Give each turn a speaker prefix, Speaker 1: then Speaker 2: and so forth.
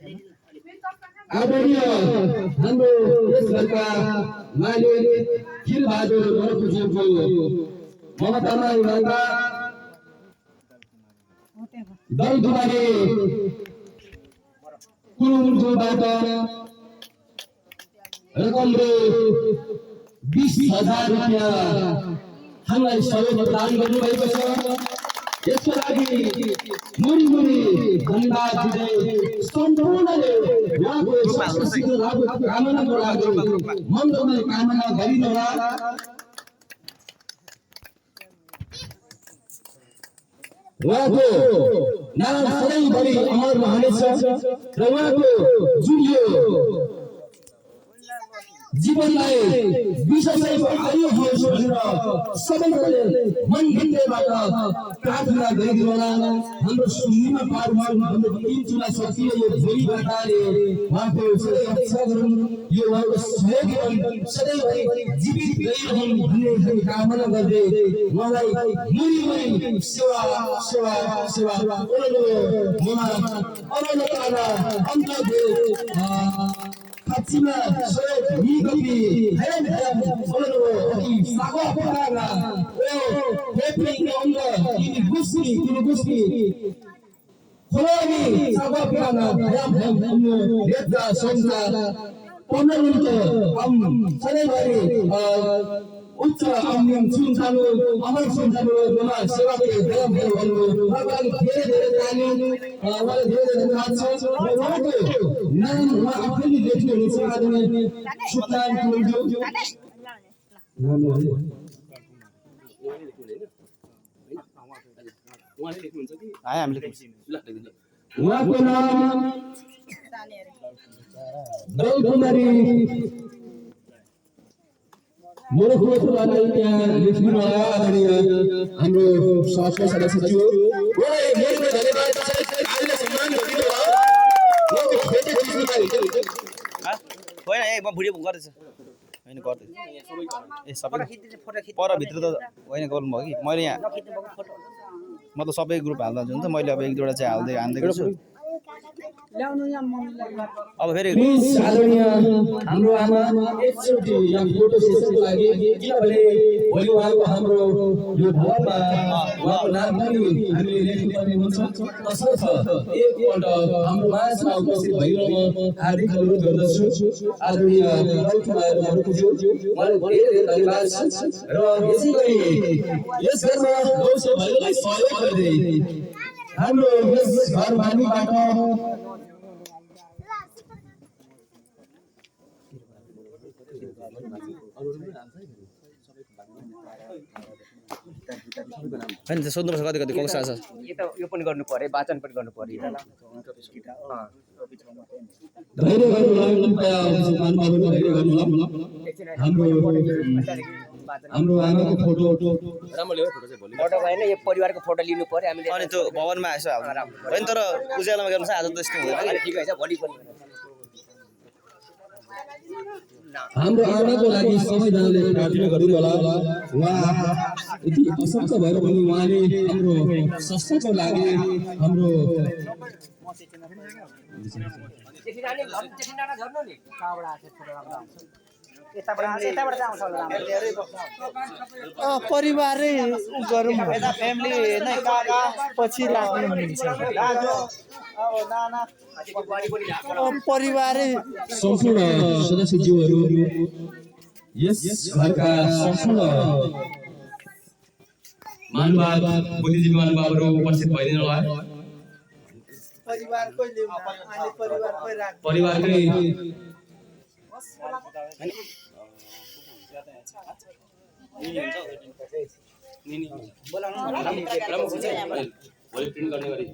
Speaker 1: आदरणीय हाम्रो यस घरका मालिक खिलबहादुर मरकुज्यूको ममतामा उहाँका दलदुमारी कुलुङबाट रकमले 20,000 रुपैयाँ हामीलाई सहयोग दान गर्नुभएको छ। यसको लागि मुरी धन्यवाद दिँदै सम्पूर्णले उहाँको स्वास्थ्य लाभको कामनाको लागि मङ्गलमय कामना गरिनुहोला। उहाँको नाम सधैँभरि अमर रहनेछ र उहाँको जुन यो जीवनलाई विशेषको आयु होस् भनेर सबैले मनभित्रबाट प्रार्थना गरिदिनुहोला। हाम्रो सुन्निमा पारमा हाम्रो 3 चुला सकियो यो भोलि घटाले उहाँको सधैँ रक्षा गरून्, यो उहाँको सहयोगी सधैँभरि जीवित रहिरहन् भन्ने हामी कामना गर्दै उहाँलाई मुरी सेवा Fatima Syed Migami Hayam Oloro Sago Pagana Happy Nonga ini Gusti Koloni Sago Pagana Hayam Redda Songa Ponarunto Sanebari उच्च अमन सुनसालो अमर सुनसालो नमा सेवाको काम गर्नु भगवान धेरै जाने उहाँले धेरै धन्यवाद छ। उहाँको नाम उहाँ आफैले लेख्नुहुन्छ आदरणीय सुल्तान कुलजो नाम हो उहाँले लेख्नुहुन्छ कि हामीले लेख्नुहुन्छ उहाँको नाम दलकुमारी मोरखुवालाई त्यहाँ लेख्नुभयो आदरणीय हाम्रो संसदका सदस्यज्यू उहाँलाई मेरो धन्यवाद छ। अहिले सम्मान गरिदिनुभयो उहाँको खेते जिम्मेवारी
Speaker 2: होइन ए म भिडियो गर्दैछ होइन गर्दै ए सबै पर भित्र त होइन गर्नुभयो कि मैले यहाँ म त सबै ग्रुप हाल्दा हुन्छ मैले अब एक दुईवटा चाहिँ हाल्दै छु। अब फेरि
Speaker 1: आदरणीय हाम्रो आमा एकचोटि यहाँ फोटो सेसनको लागि किनभने भोलि उहाँको हाम्रो यो भवनमा उहाँको नाम पनि हामीले लेख्नुपर्ने हुन्छ। तसर्थ एकपल्ट हाम्रो माझमा उपस्थित भइरहनु हार्दिक अनुरोध गर्दछु। आदरणीय दलकुमार मरकुज्यू उहाँलाई धेरै धन्यवाद छ र यसै गरी यस घरमा गौसे भाइलाई सहयोग गर्दै हाम्रो यस घर मानिबाट
Speaker 2: होइन सोध्नुपर्छ कति कति कक्षा छ
Speaker 3: यो पनि गर्नु पर्यो वाचन पनि गर्नु पर्यो
Speaker 1: हाम्रो आमाको फोटो
Speaker 3: राम्रो ल्यायो फोटो चाहिँ भोलि फोटो होइन यो परिवारको फोटो लिनु पर्यो हामीले
Speaker 2: अनि त्यो भवनमा यसो हाल्नु होइन तर उज्यालोमा गर्नु छ आज त यस्तो हुँदैन
Speaker 3: ठिक है भोलि पनि
Speaker 1: हाम्रो आमाको लागि सबैजनाले प्रार्थना गरिदिनु होला। उहाँ यति असक्त भएर पनि उहाँले हाम्रो संस्थाको लागि हाम्रो
Speaker 4: परिवारै गरौँ फ्यामिली नै काका पछि राख्नु परिवारै
Speaker 1: सम्पूर्ण सदस्यज्यूहरू यस घरका सम्पूर्ण महानुभाव बुद्धिजीवी महानुभावहरू उपस्थित भइदिनु होला। परिवारकै भोलि प्रिन्ट गर्ने गरी